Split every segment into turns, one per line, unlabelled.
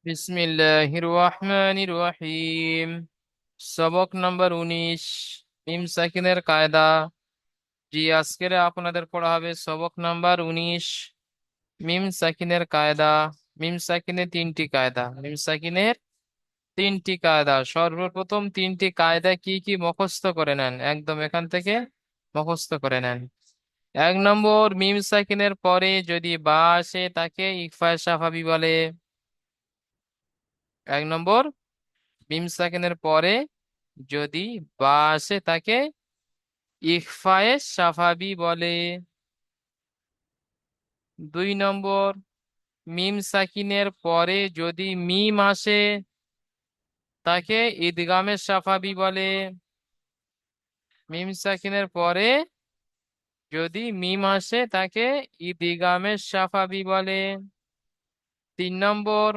বিসমিল্লাহির রহমানির রহিম। সবক নম্বর 19, মিম সাকিনের কায়দা। জি, আজকের আপনাদের পড়া হবে সবক নাম্বার 19, মিম সাকিনের কায়দা। মিম সাকিনের তিনটি কায়দা। মিম সাকিনের তিনটি কায়দা, সর্বপ্রথম তিনটি কায়দা কি কি মুখস্থ করে নেন, একদম এখান থেকে মুখস্থ করে নেন। 1 নম্বর, মিম সাকিনের পরে যদি বা আসে তাকে ইকফায়ে সাফাবি বলে। 1 নম্বর, মিম সাকিনের পরে যদি বা আসে তাকে ইখফায়ে সাফাবি বলে। 2 নম্বর, মিম সাকিনের পরে যদি মিম আসে তাকে ইদগামে সাফাবি বলে। মিম সাকিনের পরে যদি মিম আসে তাকে ইদগামে সাফাবি বলে। 3 নম্বর,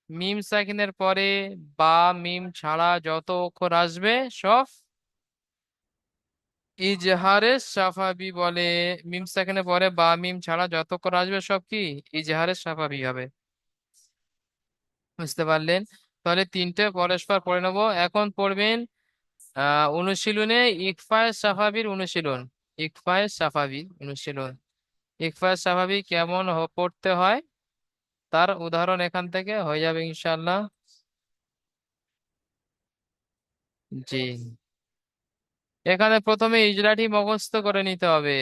মিম সাকিনের পরে বা মিম ছাড়া যত অক্ষর আসবে সব ইজহারে সাফাবি বলে। মিম সেখানে পরে বা মিম ছাড়া যত অক্ষর আসবে সব কি ইজহারে সাফাবি হবে। বুঝতে পারলেন? তাহলে তিনটে পরস্পর পড়ে নেবো। এখন পড়বেন অনুশীলনে ইকফায়ে সাফাবির অনুশীলন। ইকফায়ে সাফাবি অনুশীলন। ইকফায়ে সাফাবি কেমন পড়তে হয় তার উদাহরণ এখান থেকে হয়ে যাবে ইনশাল্লাহ। জি, এখানে প্রথমে ইজরাটি মুখস্থ করে নিতে হবে।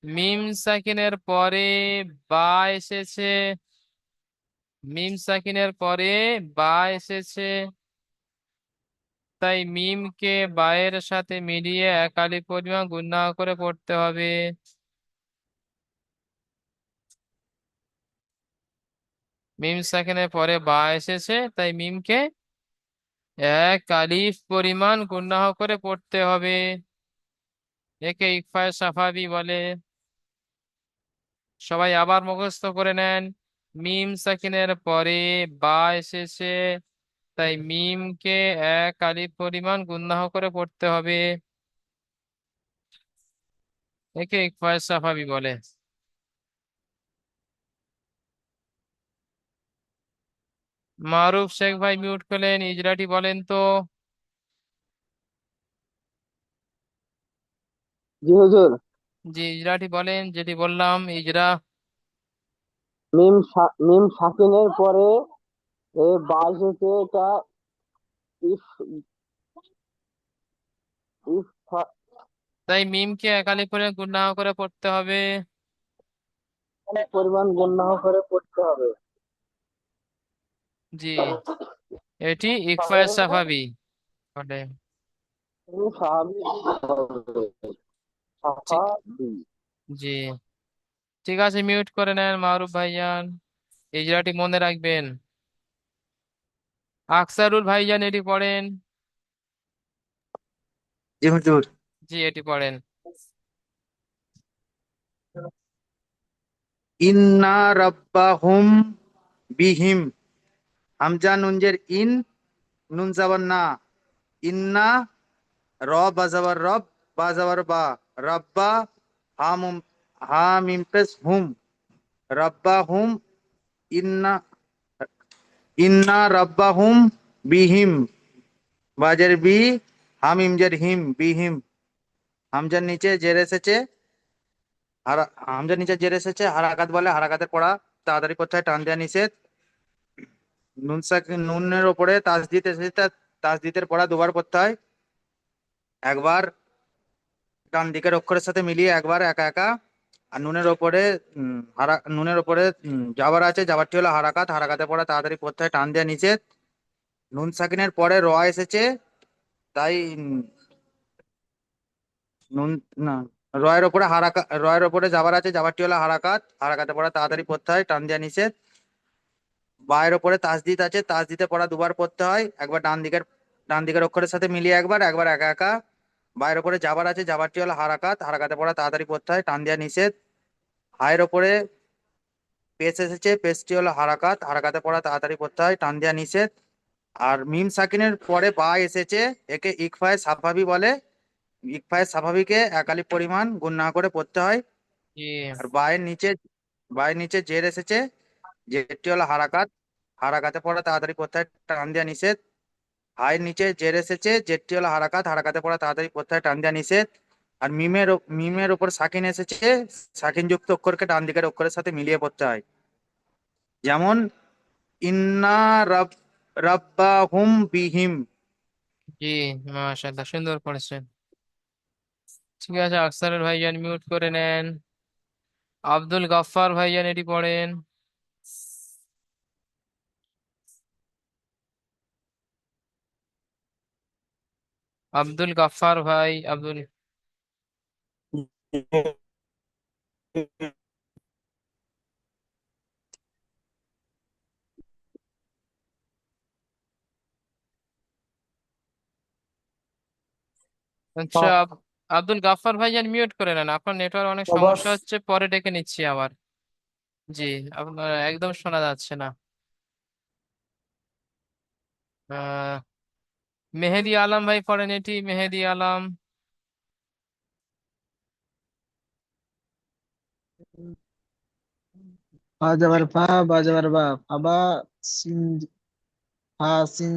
মিম সাকিনের পরে বা এসেছে। মিম সাকিনের পরে বা এসেছে, তাই মিমকে বায়ের সাথে মিলিয়ে এক আলিফ পরিমাণ গুণা করে পড়তে হবে। মিম সাকিনের পরে বা এসেছে তাই মিমকে এক আলিফ পরিমাণ গুণা করে পড়তে হবে। একে ইকফায়ে সাফাবি বলে। সবাই আবার মুখস্থ করে নেন। মিম সাকিনের পরে বা এসেছে তাই মিমকে এক আলিফ পরিমাণ গুণা করে পড়তে হবে। একে ইকফায়ে সাফাবি বলে। মারুফ শেখ ভাই মিউট করলেন, ইজরাটি বলেন তো।
জি হুজুর।
জি, ইজরাটি বলেন, যেটি বললাম ইজরা।
মিম সাকিনের পরে বা এসেছে, এটা ইফ ইফ
তাই মিমকে একালি করে গুণা করে পড়তে হবে।
পরিমাণ গণ্য করে পড়তে হবে।
জি, এটি ইকফায়ে সাফাবি বলে।
স্বাভাবিক হবে।
ঠিক।
স্বাভাবিক।
জি, ঠিক আছে, মিউট করে নেন মারুফ ভাইজান। ইজরাটি মনে রাখবেন। আকসারুল ভাইজান এটি পড়েন।
জি হুজুর।
জি, এটি পড়েন।
ইন্না রাব্বাহুম বিহিম, হামজা নুনজের ইন, নুন যাবার না। ইন্না, র বা যাবার রব, বা যাবার বা, রাব্বা, হামুম, হামিম পেশ হুম, রাব্বাহুম। ইন্না, ইন্না রাব্বাহুম বিহিম, বাজের বি, হামিম জের হিম, বিহিম। হামজার নিচে জের এসেছে, হামজার নিচে জের এসেছে, হারাকাত বলে, হারাকাতের পড়া তাড়াতাড়ি করতে হয়, টান দেওয়া নিষেধ। নুনের ওপরে তাসদিদ এসেছে, তাসদিদের পড়া দুবার পড়তে হয়। একবার ডান দিকের অক্ষরের সাথে মিলিয়ে, একবার একা একা। আর নুনের ওপরে জাবার আছে, জাবারটি হলো হারাকাত, হারাকাতে পড়া তাড়াতাড়ি পড়তে হয়, টান দেওয়া নিষেধ। নুন সাকিনের পরে র এসেছে, তাই নুন, না, রয়ের ওপরে জাবার আছে, জাবারটি হলো হারাকাত, হারাকাতে পড়া তাড়াতাড়ি পড়তে হয়, টান দেওয়া নিষেধ। বায়ের ওপরে তাসদিদ আছে, তাসদিদে পড়া দুবার পড়তে হয়, একবার ডান দিকের অক্ষরের সাথে মিলিয়ে, একবার একবার একা একা। বায়ের ওপরে জাবার আছে, জাবারটি হলো হারাকাত, হারাকাতে পড়া তাড়াতাড়ি পড়তে হয়, টান দেওয়া নিষেধ। হায়ের ওপরে পেশ এসেছে, পেশটি হলো হারাকাত, হারাকাতে পড়া তাড়াতাড়ি পড়তে হয়, টান দেওয়া নিষেধ। আর মিম সাকিনের পরে বা এসেছে, একে ইকফায়ে সাফাবি বলে। ইকফায়ে সাফাবিকে একালি পরিমাণ গুণ না করে পড়তে হয়।
জি,
আর বায়ের নিচে জের এসেছে, জেরটি হলো হারাকাত, হারাকাতে পড়া তাড়াতাড়ি পড়তে হয়, টান দেওয়া নিষেধ। হায়ের নিচে জের এসেছে, জেরটি হলো হারাকাত, হারাকাতে পড়া তাড়াতাড়ি পড়তে হয়, টান দেওয়া নিষেধ। আর মিমের উপর সাকিন এসেছে, সাকিন যুক্ত অক্ষরকে ডান দিকের অক্ষরের সাথে মিলিয়ে পড়তে হয়। যেমন ইন্না রাব রাব্বাহুম বিহিম।
জি, মাশাআল্লাহ, সুন্দর পড়েছেন। ঠিক আছে, আকসারের ভাইজান মিউট করে নেন। আব্দুল গাফফার ভাইজান এটি পড়েন। আব্দুল গাফফার ভাই, আব্দুল। আচ্ছা, আব্দুল গাফফার ভাইজান মিউট করে নেন, আপনার নেটওয়ার্ক অনেক
সবাস
সমস্যা হচ্ছে, পরে ডেকে নিচ্ছি আবার। জি, আপনার একদম শোনা যাচ্ছে না। আহ মেহেদি আলম ভাই পড়েন এটি, মেহেদি আলম।
ফা যাবার ফা, বা যাবার বা, ফাবা, সিন, ফা সিন,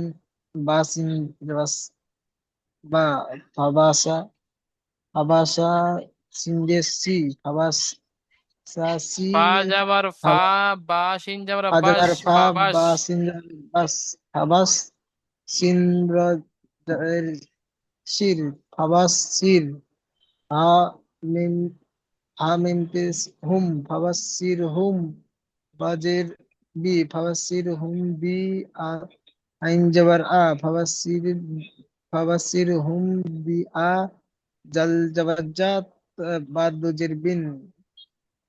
বা সিন বাস, বা, ফাবাসা, ফাবাসা, সিনজে সি, ফাবাসা সি,
ফা যাবার ফা,
ফাবা,
বা শিন যাবার
ফা
বাস,
যাবার ফা,
ফাবাস।
বা সিন যাবার বাস, ফাবাস, সিন র এর শির, ফাবাস শির, হা মিম, হা মিম পেশ হুম, ফাবাস শির হুম, বাজের বি, ফাবাসির হুম বি, আ আইন যাবার আ, ফাবাসির হুম বি আ, জাল যাবার জাত, বাদ দুজের বিন,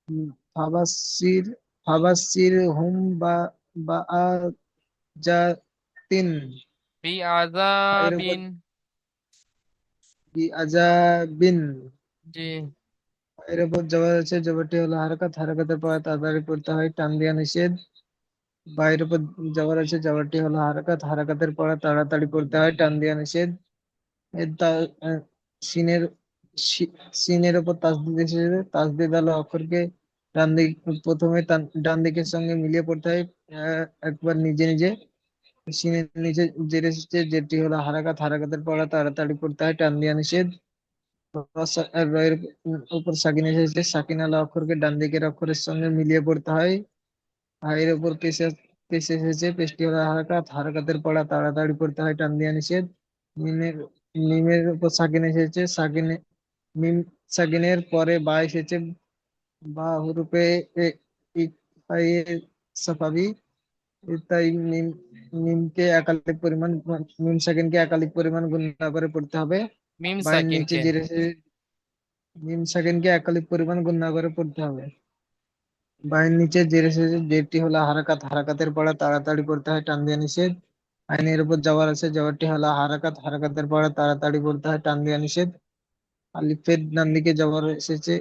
উম, ফাবাসির ফাবাসির হুম বা, বা আ যা তিন।
বি
এর উপর
আযাবিন।
বি আজা বিন,
জি,
এর উপর জবর আছে, জবরটি হলো হারকাত, হারকাতের পর তাড়াতাড়ি পড়তে হয়, টান দেওয়া নিষেধ। বাইরের উপর জবর আছে, জবরটি হলো হারকাত, হারকাতের পর তাড়াতাড়ি পড়তে হয়, টান দেওয়া নিষেধ। এর সিনের সিনের উপর তাসদিদ এসেছে, তাসদিদ আলো অক্ষরকে ডান দিক প্রথমে ডান দিকের সঙ্গে মিলিয়ে পড়তে হয় একবার নিজে নিজে। সিনের নিচে জের এসেছে, যেটি হলো হারাকাত, হারাকাতের পড়া তাড়াতাড়ি পড়তে হয়, টান দেওয়া নিষেধ। রয়ের উপর সাকিন এসেছে, সাকিন আলো অক্ষরকে ডান দিকের অক্ষরের সঙ্গে মিলিয়ে পড়তে হয়। এর উপর পেশ এসেছে, পেশটি হলো হারাকাত, হারাকাতের পড়া তাড়াতাড়ি পড়তে হয়, টান দেওয়া নিষেধ। মিমের মিমের উপর সাকিন এসেছে, মিম সাকিনের পরে বা এসেছে, বা হুরুফে ইকফায়ে সাফাবি, তাই মিমকে একালিক পরিমাণ, মিম সাকিনকে একালিক পরিমাণ গুণনা করে পড়তে হবে।
মিম
বাইয়ের নিচে
সাকিনকে।
জের এসেছে, মিম সাকিনকে একালিক পরিমাণ গুণনা করে পড়তে হবে। বায়ের নিচে জের এসেছে, জেরটি হলো হারাকাত, হারাকাতের পড়া তাড়াতাড়ি পড়তে হয়, টান দেওয়া নিষেধ। আইনের উপর জবর আছে, জবরটি হলো হারাকাত, হারাকাতের পড়া তাড়াতাড়ি পড়তে হয়, টান দেওয়া নিষেধ। আলিফের ডান দিকে জবর এসেছে,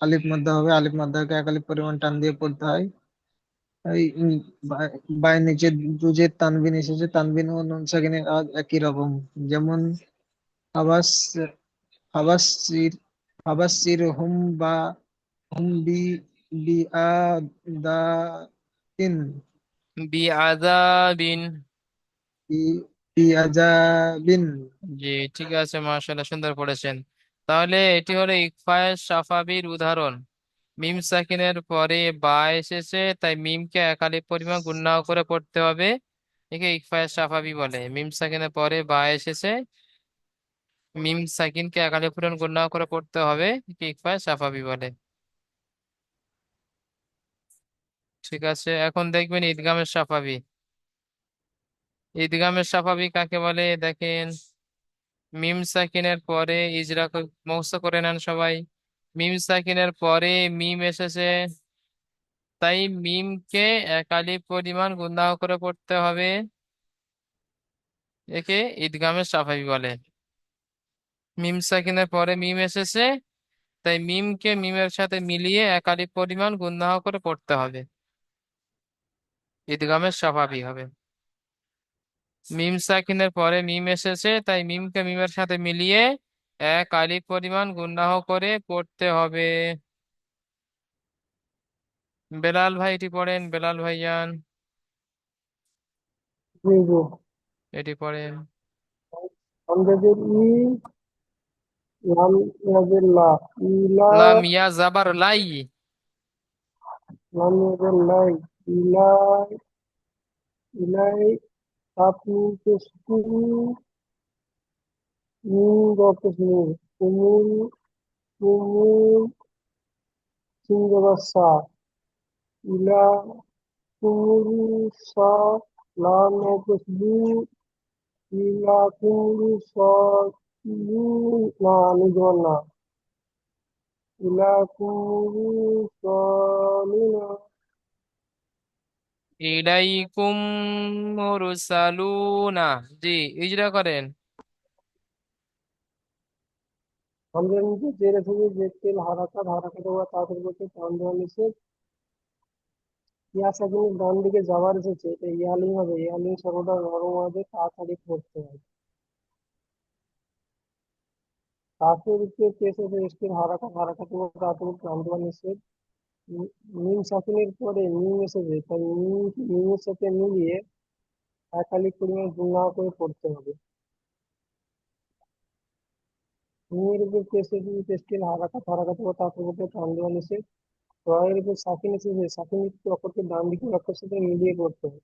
আলিফ মধ্যে হবে, আলিফ মধ্যকে এক আলিফ পরিমাণ টান দিয়ে পড়তে হয়। এই বায়ের নিচে দুজের তানবিন এসেছে, তানবিন ও নুন সাকিনের আওয়াজ একই রকম। যেমন হাবাস, হাবাসির, হাবাসির হুম বা, হুম বি, বি আ দা তিন,
বি আযাবিন।
বি, বি আজাবিন।
জি, ঠিক আছে, মাশাআল্লাহ, সুন্দর পড়েছেন। তাহলে এটি হলো ইকফায়ে সাফাবির উদাহরণ। মিম সাকিনের পরে বা এসেছে, তাই মিমকে একালিপ পরিমাণ গুণনা করে পড়তে হবে। একে ইকফায়ে সাফাবি বলে। মিম সাকিনের পরে বা এসেছে, মিম সাকিনকে একালিপ পরিমাণ গুণনা করে পড়তে হবে, একে ইকফায়ে সাফাবি বলে। ঠিক আছে, এখন দেখবেন ঈদগামের সাফাবি। ঈদগামের সাফাবি কাকে বলে দেখেন। মিম সাকিনের পরে ইজরা মুখস্থ করে নেন সবাই। মিম সাকিনের পরে মিম এসেছে, তাই মিমকে একালিপ পরিমাণ গুণা করে পড়তে হবে, একে ঈদগামের সাফাবি বলে। মিম সাকিনের পরে মিম এসেছে, তাই মিমকে মিমের সাথে মিলিয়ে একালিপ পরিমাণ গুণা করে পড়তে হবে, ঈদগামের সাফাবি হবে। মিম সাকিনের পরে মিম এসেছে, তাই মিমকে মিমের সাথে মিলিয়ে এক আলিফ পরিমাণ গুণাহ করে পড়তে হবে। বেলাল ভাই এটি পড়েন, বেলাল ভাইজান।
জি জি।
এটি পড়েন।
আমজাদের ই, লাম ইয়াজের লা, ইলা,
লাম ইয়া জাবার লাই।
লাম ইয়াজের লাই, ইলাই, ইলাই, আপনি কেসকি, মিম গপস মিম, কুমুল, কুমুল, সিংহবাসা, ইলা, কুমুল, সা, লাম গপস লি, ইলা, কুমুল, সা, লি, না নিজন না, ইলা, কুমুল, সলিনা।
ইলাইকুম মুরসালুনা। জি, ইজরা করেন।
আমাদের নিচে জেরে থেকে জেরতেল হারাকাত হারাকাত ওয়া তাদের বলতে টান দেওয়া নিষেধ। ইয়া সাকিনের ডান দিকে যাওয়ার এসেছে, এটা ইয়ালিং হবে, ইয়ালিং সর্বদা নরম হবে, তাড়াতাড়ি পড়তে হয়। কাফের উপরে পেশ এসে স্টির হারাকাত হারাকাত ওয়া তাদের টান দেওয়া নিষেধ। মিম সাকিনের পরে মিম এসেছে, তাই মিমের সাথে মিলিয়ে একালিক পরিমাণ গুণা করে পড়তে হবে। মিমের উপর পেশ এসে স্টির হারাকাত হারাকাত ওয়া তাদের বলতে টান দেওয়া নিষেধ। রয়ের উপর সাকিন এসেছে, সাকিন অক্ষরকে ডান দিকের অক্ষরের সাথে মিলিয়ে পড়তে হবে।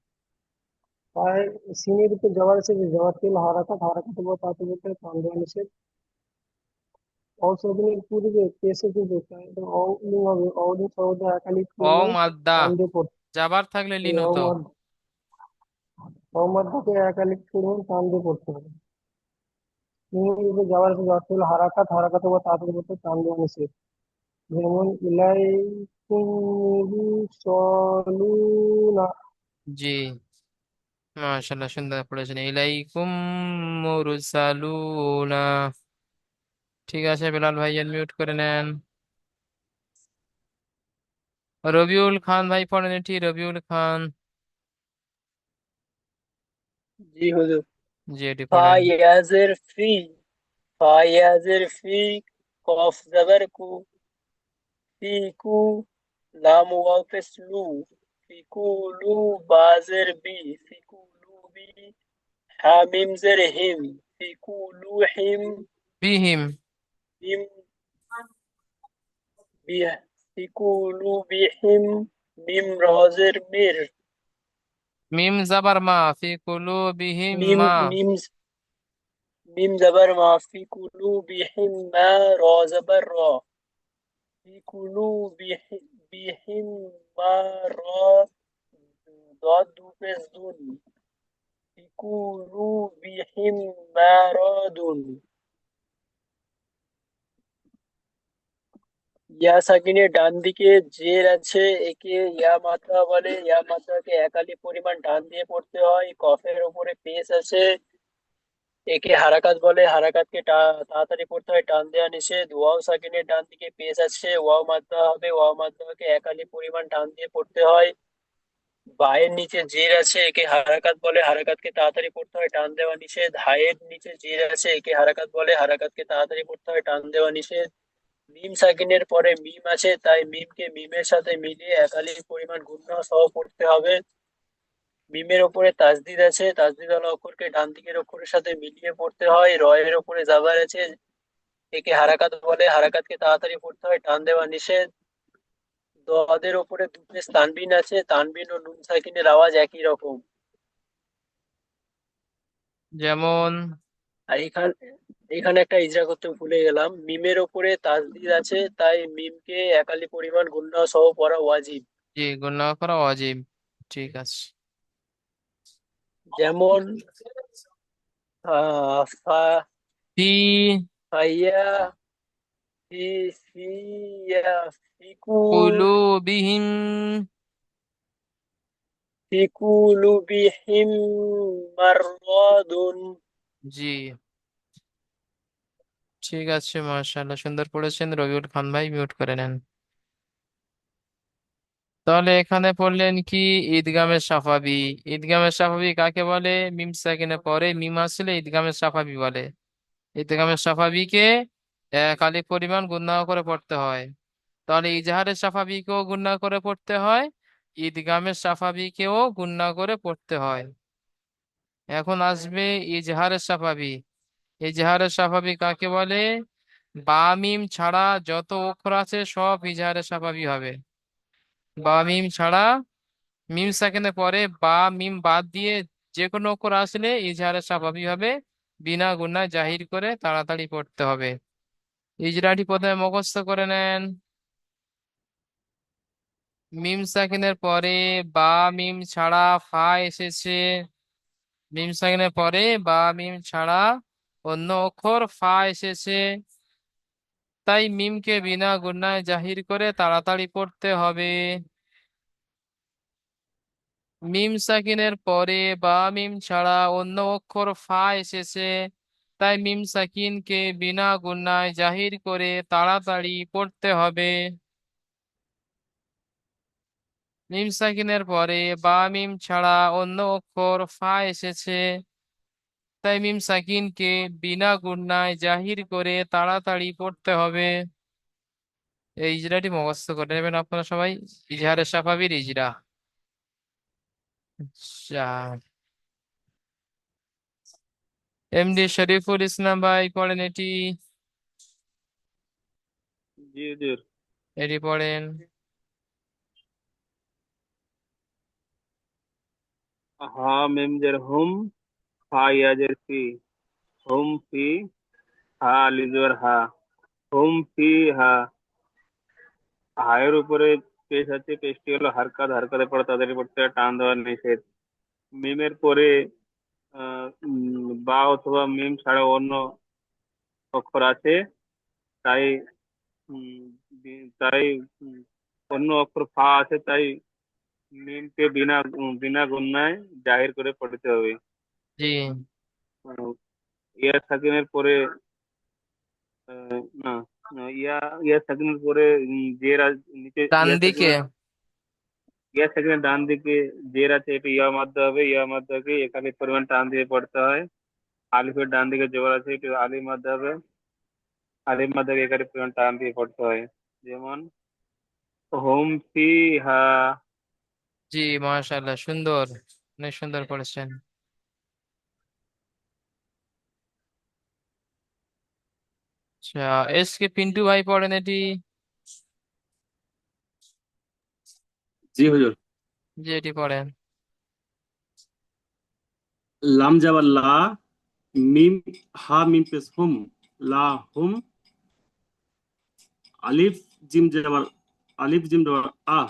তাই সিনের উপর জবর এসেছে, জবর তেল হারাকাত হারাকাত বলতে তাতে বলতে টান দেওয়া নিষেধ। অসদিনের পূর্বে পেশ এসেছে, তাই এটা অলিং হবে, অলিং সর্বদা একালিক
অ
পরিমাণ
মাদ্দা।
টান দিয়ে পড়তে
জাবার থাকলে লিন
হবে।
হতো।
অমাধ্যকে একালিক পরিমাণ টান দিয়ে পড়তে হবে। সিনের উপর জবর এসেছে, জবর তেল হারাকাত হারাকাত বলতে তাতে বলতে টান দেওয়া নিষেধ। যেমন ইলাইকুম সলুনা।
জি, মাশাআল্লাহ, সুন্দর পড়েছেন। ইলাইকুম মুরসালুনা। ঠিক আছে, বেলাল ভাই মিউট করে নেন। রবিউল খান ভাই পড়েন এটি, রবিউল খান।
জি হুজুর।
জি, এটি
ফা
পড়েন।
ইয়াজের ফি, ফা ইয়াজের ফি, কফ জবর কু, ফি কু, লাম ওয়াও পেশ লু, ফি কু লু, বাজের বি, ফি কু লু বি, হা মিম জের হিম, ফি কু লু হিম,
বিহিম।
মিম বি, ফি কু লু বিহিম, মিম রজের মির,
মিম জাবার মা, ফি কুলুবিহিম
মিম
মা।
মিম মিম জবর মা, ফি কু লু বিহিম মা, র জবর র, في قلوبهم مرض، ضاد পেশ দুন، في قلوبهم مرض। ইয়া সাকিনের ডান দিকে জের আছে, একে ইয়া মাত্রা বলে, ইয়া মাত্রাকে একালি পরিমাণ ডান দিয়ে পড়তে হয়। কফের উপরে পেশ আছে, একে হারাকাত বলে, হারাকাতকে তাড়াতাড়ি পড়তে হয়, টান দেওয়া নিষেধ। ওয়াও সাকিনের ডান দিকে পেশ আছে, ওয়াও মাত্রা হবে, ওয়াও মাত্রাকে একালি পরিমাণ টান দিয়ে পড়তে হয়। বায়ের নিচে জের আছে, একে হারাকাত বলে, হারাকাতকে তাড়াতাড়ি পড়তে হয়, টান দেওয়া নিষেধ। হায়ের নিচে জের আছে, একে হারাকাত বলে, হারাকাতকে তাড়াতাড়ি পড়তে হয়, টান দেওয়া নিষেধ। মিম সাকিনের পরে মিম আছে, তাই মিমকে মিমের সাথে মিলিয়ে একালিক পরিমাণ গুণনা সহ পড়তে হবে। মিমের ওপরে তাসদিদ আছে, তাসদিদ ওয়ালা অক্ষরকে ডান দিকের অক্ষরের সাথে মিলিয়ে পড়তে হয়। রয়ের ওপরে জাবার আছে, একে হারাকাত বলে, হারাকাতকে তাড়াতাড়ি পড়তে হয়, টান দেওয়া নিষেধ। দদের ওপরে দুটো তানবিন আছে, তানবিন ও নুন সাকিনের আওয়াজ একই রকম।
যেমন
আর এখানে এখানে একটা ইজরা করতে ভুলে গেলাম, মিমের ওপরে তাসদিদ আছে, তাই মিমকে একালি পরিমাণ গুণনা সহ পড়া ওয়াজিব।
জি, গুণা করা অজীব। ঠিক আছে।
যেমন ফা,
ফি
ফাইয়া, ফি, ফিয়া, ফিকু,
কুলুবিহিম।
ফিকুলুবিহিম মাররাদুন।
জি, ঠিক আছে, মাশাআল্লাহ, সুন্দর পড়েছেন রবিউল খান ভাই, মিউট করে নেন। তাহলে এখানে পড়লেন কি? ঈদগামে সাফাবি। ঈদগামে সাফাবি কাকে বলে? মিম সাকিনের পরে মিম আসলে ঈদগামে সাফাবি বলে। ঈদগামে সাফাবিকে আলিফ পরিমাণ গুণনা করে পড়তে হয়। তাহলে ইজহারের সাফাবিকেও গুণনা করে পড়তে হয়, ঈদগামের সাফাবিকেও গুণনা করে পড়তে হয়। এখন আসবে ইজহারে সাফাবি। ইজহারে সাফাবি কাকে বলে? বা মিম ছাড়া যত অক্ষর আছে সব ইজহারে সাফাবি হবে। বা মিম ছাড়া, মিম সেকেন্ডে পরে বা মিম বাদ দিয়ে যে কোনো অক্ষর আসলে ইজহারে স্বাভাবিক হবে, বিনা গুণায় জাহির করে তাড়াতাড়ি পড়তে হবে। ইজরাটি প্রথমে মুখস্থ করে নেন। মিম সেকেন্ডের পরে বা মিম ছাড়া ফা এসেছে। মিম সেকেন্ডের পরে বা মিম ছাড়া অন্য অক্ষর ফা এসেছে, তাই মিমকে বিনা গুণায় জাহির করে তাড়াতাড়ি পড়তে হবে। মিম সাকিনের পরে বা মিম ছাড়া অন্য অক্ষর ফা এসেছে, তাই মিম সাকিনকে বিনা গুণায় জাহির করে তাড়াতাড়ি পড়তে হবে। মিম সাকিনের পরে বা মিম ছাড়া অন্য অক্ষর ফা এসেছে, তাই মিম সাকিনকে বিনা গুণায় জাহির করে তাড়াতাড়ি পড়তে হবে। এই ইজরাটি মুখস্থ করে নেবেন আপনারা সবাই। ইজহারে সাফাবির ইজরা। আচ্ছা, এমডি শরীফুল ইসলাম ভাই পড়েন এটি।
জি হুজুর।
এটি পড়েন।
হা মিম জের হুম, হা ইয়া জের ফি, হুম ফি, হা লিজর হা, হুম ফি হা। হায়ের উপরে পেশ আছে, পেশটি হলো হারকাত, হারকাতের পরে তাদের পড়তে হয় টান দেওয়ার নিষেধ। মিমের পরে বা অথবা মিম ছাড়া অন্য অক্ষর আছে, তাই উম, তাই অন্য অক্ষর ফা আছে, তাই মিমকে বিনা গুণায় জাহির করে পড়তে হবে।
জি,
আহ, ইয়া সাকিনের পরে না, ইয়া ইয়া সাকিনের পরে নিচে
ডান দিকে।
ইয়া সাকিনের ডান দিকে জের আছে, এটা ইয়া মারতে হবে। ইয়া মারতে হবে, এখানে পরিমাণ টান দিয়ে পড়তে হয়। আলিফের ডান দিকে জবর আছে, এটা আলিফ মারতে হবে। আলিফ মারতে হবে, এখানে পরিমাণ টান দিয়ে পড়তে হয়। যেমন হোম ফি হা।
জি, মাশাআল্লাহ, সুন্দর, অনেক সুন্দর পড়েছেন। আচ্ছা, এস কে পিন্টু ভাই পড়েন এটি।
জি হুজুর।
জি, এটি পড়েন।
লাম যাবার লা, মিম হা মিম পেশ হুম, লা হুম। আলিফ জিম যাবার, আলিফ জিম যাবার আ,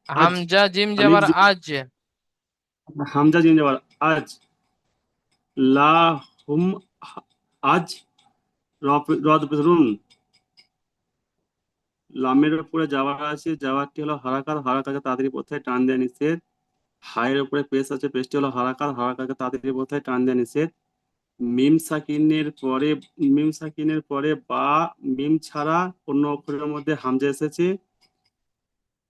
আজ।
হামজা জিম
আলিফ
যাবার
জিম,
আজ।
হামজা জিম যাবার আজ। লা হুম আজ, রদ পেশ রুন। লামের উপরে যাওয়ার আছে, যাওয়ারটি হলো হারাকাত, হারাকাকে তাড়াতাড়ি পড়তে হয়, টান দেওয়া নিষেধ। হায়ের উপরে পেশ আছে, পেশটি হলো হারাকাত, হারাকাকে তাড়াতাড়ি পড়তে হয়, টান দেওয়া নিষেধ। মিম সাকিনের পরে, মিম সাকিনের পরে বা মিম ছাড়া অন্য অক্ষরের মধ্যে হামজা এসেছে,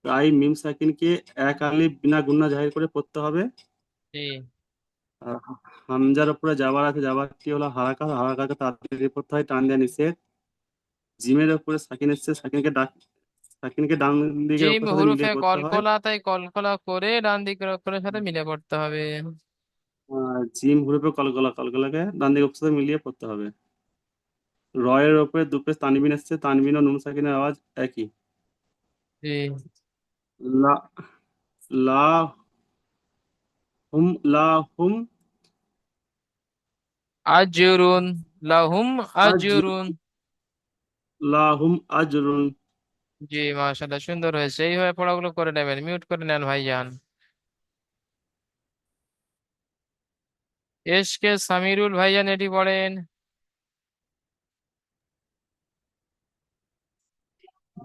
তাই মিম সাকিনকে এক আলিফ বিনা গুণা জাহির করে পড়তে হবে।
জি,
আর হামজার উপরে যাবার আছে, যাবারটি হলো হারাকাত, হারাকাকে তাড়াতাড়ি পড়তে হয়, টান দেওয়া নিষেধ। জিমের উপরে সাকিন এসেছে, সাকিনকে ডান দিকের
জিম
অক্ষরের সাথে
হুরুফে
মিলিয়ে পড়তে হয়।
কলকলা, তাই কলকলা করে ডান দিকের অক্ষরের সাথে মিলে পড়তে হবে।
জিম হুরুফে কলকলা, কলকলাকে ডান দিকের অক্ষরের সাথে মিলিয়ে পড়তে হবে। রয়ের উপরে দুপেশ তানবিন এসেছে, তানবিন ও নুন সাকিনের আওয়াজ একই।
জি,
লা, লা হুম, লা হুম
আজরুন, লাহুম
আজ,
আজরুন।
লা হুম আজরুন।
জি, মাশাআল্লাহ, সুন্দর হয়েছে। এইভাবে পড়াগুলো করে নেবেন। মিউট করে নেন ভাইজান। এস কে সামিরুল ভাইজান এটি পড়েন।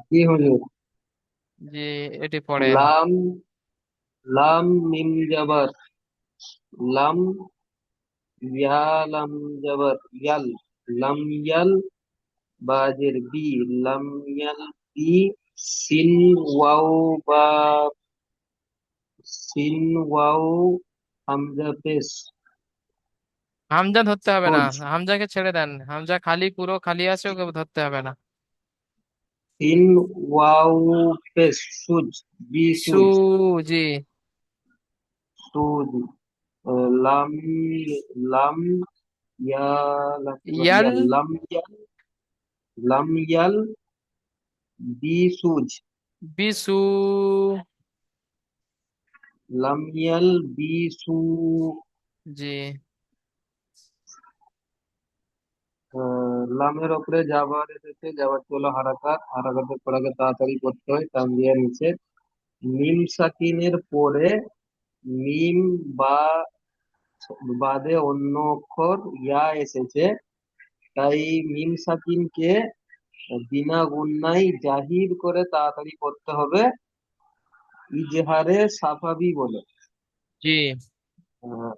কি হুজুর?
জি, এটি পড়েন।
লাম, লাম মিম জাবার, লাম, ইয়া লাম জাবার ইয়াল, লাম ইয়াল, বাজের বি, লাম ইয়াল বি, সিন ওয়াও বা, সিন ওয়াও, হামজা পেশ
হামজা ধরতে হবে না,
সোজ,
হামজাকে ছেড়ে দেন। হামজা খালি, পুরো খালি আছে, ওকে ধরতে হবে না।
সিন ওয়াও পেশ সুজ, বি
সু,
সুজ,
জি,
সুজ,
লাম লাম ইয়া
ইয়াল
লাম ইয়াল লাম ইয়াল বিসুজ
বিসু।
লাম ইয়াল বিসু।
জি।
লামের ওপরে যাবার এসেছে, যাবারটি হলো হারাকাত, হারাকাতের পর আগে তাড়াতাড়ি করতে হয়, টান দিয়ে নিচে। মিম সাকিনের পরে মিম বা বাদে অন্য অক্ষর ইয়া এসেছে, তাই মিম সাকিনকে বিনা গুণনায় জাহির করে তাড়াতাড়ি করতে হবে ইজহারে সাফাবি বলে।
জি।
আহ,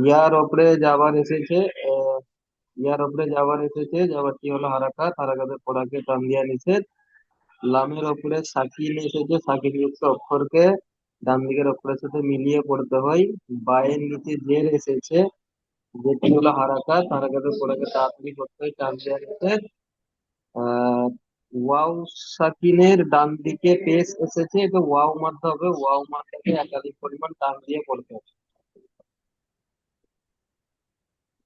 ইয়ার ওপরে যাবার এসেছে, ইয়ার ওপরে যাবার এসেছে, যাবারটি হলো হারাকাত, হারাকাতের পড়াকে টান দিয়া নিষেধ। লামের ওপরে সাকিন এসেছে, সাকিন যুক্ত অক্ষরকে ডান দিকের অক্ষরের সাথে মিলিয়ে পড়তে হয়। বায়ের নিচে জের এসেছে, যেটি হলো হারাকাত, হারাকাতের পড়াকে তাড়াতাড়ি করতে হয়, টান দিয়া নিষেধ। আহ ওয়াও সাকিনের ডান দিকে পেশ এসেছে, এটা ওয়াও মারতে হবে, ওয়াও মারটাকে একাধিক পরিমাণ টান দিয়ে পড়তে হবে।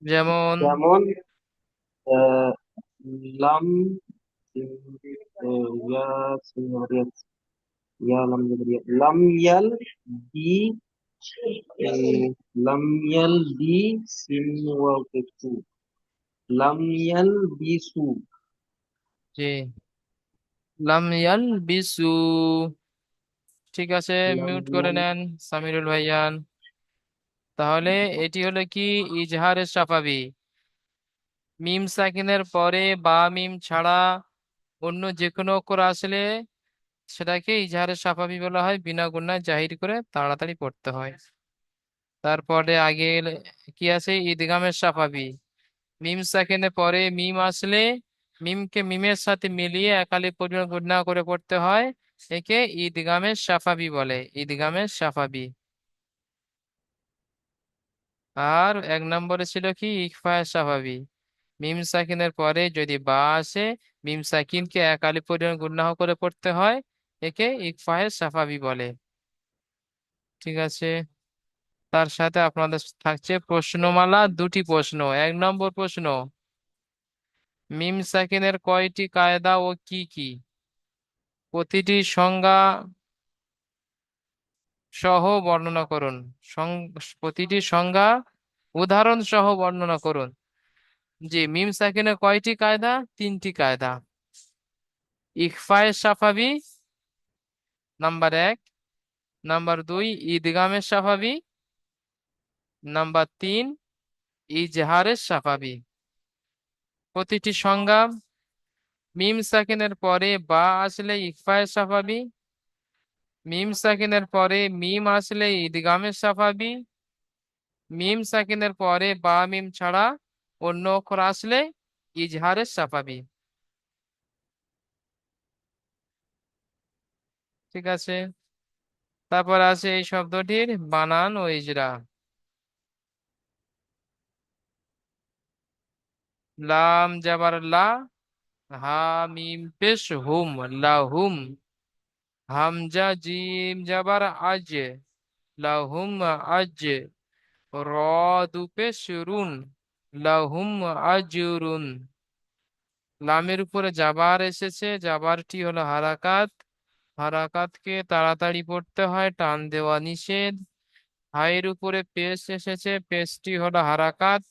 যেমন
যেমন আহ, লাম ইয়া সিনহারিয়া ইয়া লাম জবরিয়া লাম ইয়াল বি লাম ইয়াল বি সিন ওয়াও পেশু লাম ইয়াল বিসু।
জি। লাম ইয়াল বিসু। ঠিক আছে,
লাম
মিউট করে
ইয়াল
নেন সামিরুল ভাইয়ান। তাহলে এটি হলো কি ইজহারে সাফাবি। মিম সাকিনের পরে বা মিম ছাড়া অন্য যে কোনো অক্ষর আসলে সেটাকে ইজহারে সাফাবি বলা হয়, বিনা গুণায় জাহির করে তাড়াতাড়ি পড়তে হয়। তারপরে আগে কি আছে, ইদগামের সাফাবি। মিম সাকিনের পরে মিম আসলে মিমকে মিমের সাথে মিলিয়ে একালি পরিমাণ গুণা করে পড়তে হয়, একে ইদগামের সাফাবি বলে, ইদগামের সাফাবি। আর এক নম্বরে ছিল কি ইকফায়ে সাফাবি। মিম সাকিনের পরে যদি বা আসে, মিম সাকিনকে একালি পরিমাণ গুণাহ করে পড়তে হয়, একে ইকফায়ে সাফাবি বলে। ঠিক আছে। তার সাথে আপনাদের থাকছে প্রশ্নমালা, দুটি প্রশ্ন। এক নম্বর প্রশ্ন, মিম সাকিনের কয়টি কায়দা ও কি কি? প্রতিটি সংজ্ঞা সহ বর্ণনা করুন। প্রতিটি সংজ্ঞা উদাহরণ সহ বর্ণনা করুন। জি, মিম সাকিনের কয়টি কায়দা? তিনটি কায়দা। ইকফায়ে সাফাবি নাম্বার 1, নাম্বার 2 ইদগামে সাফাবি, নাম্বার 3 ইজহারে সাফাবি। প্রতিটি সংজ্ঞা, মিম সাকিনের পরে বা আসলে ইকফায়ে সাফাবি, মিম সাকিনের পরে মিম আসলে ইদগামে সাফাবি, মিম সাকিনের পরে বা মিম ছাড়া অন্য অক্ষর আসলে ইজহারে সাফাবি। ঠিক আছে। তারপর আছে এই শব্দটির বানান ও ইজরা। লাম জাবার লা, হা মিম পেশ হুম, লাহুম। হামজা জিম জাবার আজ, লাহুম আজ। র দু পেশ রুন, লাহুম আজরুন। লামের উপরে জাবার এসেছে, জাবারটি হলো হারাকাত, হারাকাতকে তাড়াতাড়ি পড়তে হয়, টান দেওয়া নিষেধ। হায়ের উপরে পেশ এসেছে, পেশটি হলো হারাকাত,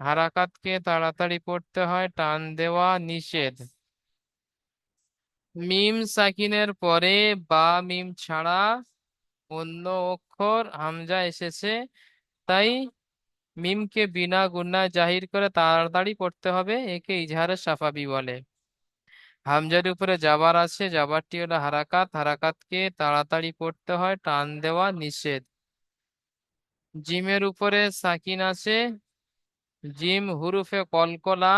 হারাকাতকে তাড়াতাড়ি পড়তে হয়, টান দেওয়া নিষেধ। মিম সাকিনের পরে বা মিম ছাড়া অন্য অক্ষর হামজা এসেছে, তাই মিমকে বিনা গুণায় জাহির করে তাড়াতাড়ি পড়তে হবে, একে ইজহারে সাফাবি বলে। হামজার উপরে জাবার আছে, জাবারটি হলো হারাকাত, হারাকাতকে তাড়াতাড়ি পড়তে হয়, টান দেওয়া নিষেধ। জিমের উপরে সাকিন আছে, জিম হুরুফে কলকলা,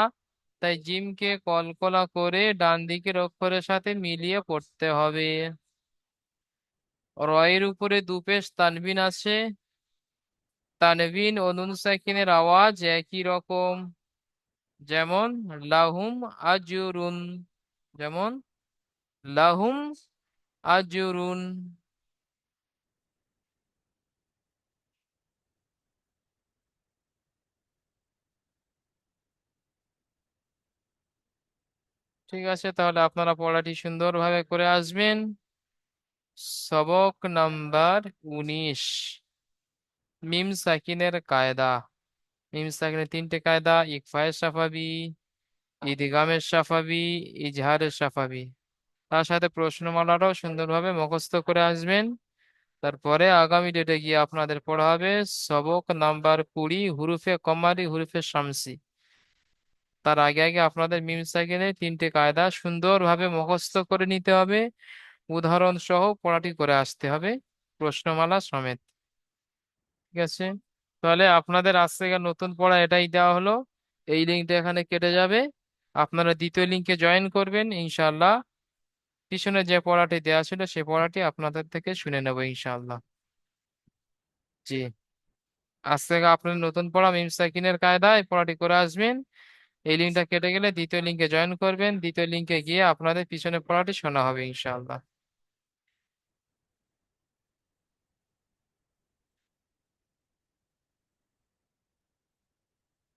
তাই জিমকে কলকলা করে ডান দিকের অক্ষরের সাথে মিলিয়ে পড়তে হবে। রয়ের উপরে দুপেশ তানবিন আছে, তানবিন ও নুন সাকিনের আওয়াজ একই রকম। যেমন লাহুম আজরুন, যেমন লাহুম আজরুন। ঠিক আছে, তাহলে আপনারা পড়াটি সুন্দরভাবে করে আসবেন। সবক নাম্বার 19, মিম সাকিনের কায়দা। মিম সাকিনের তিনটে কায়দা: ইকফায়ে সাফাবি, ইদগামের সাফাবি, ইজহারের সাফাবি। তার সাথে প্রশ্নমালাটাও সুন্দরভাবে মুখস্থ করে আসবেন। তারপরে আগামী ডেটে গিয়ে আপনাদের পড়া হবে সবক নাম্বার 20, হুরুফে কমারি, হুরুফে শামসি। তার আগে আগে আপনাদের মিম সাকিনের তিনটে কায়দা সুন্দরভাবে মুখস্থ করে নিতে হবে, উদাহরণ সহ পড়াটি করে আসতে হবে, প্রশ্নমালা সমেত। ঠিক আছে, তাহলে আপনাদের আজ থেকে নতুন পড়া এটাই দেওয়া হলো। এই লিঙ্কটা এখানে কেটে যাবে, আপনারা দ্বিতীয় লিঙ্কে জয়েন করবেন ইনশাআল্লাহ। পিছনে যে পড়াটি দেওয়া ছিল সে পড়াটি আপনাদের থেকে শুনে নেবো ইনশাআল্লাহ। জি, আজ থেকে আপনার নতুন পড়া মিম সাকিনের কায়দা এই পড়াটি করে আসবেন। এই লিঙ্কটা কেটে গেলে দ্বিতীয় লিঙ্কে জয়েন করবেন, দ্বিতীয় লিঙ্কে গিয়ে আপনাদের পিছনে পড়াটি শোনা হবে ইনশাআল্লাহ।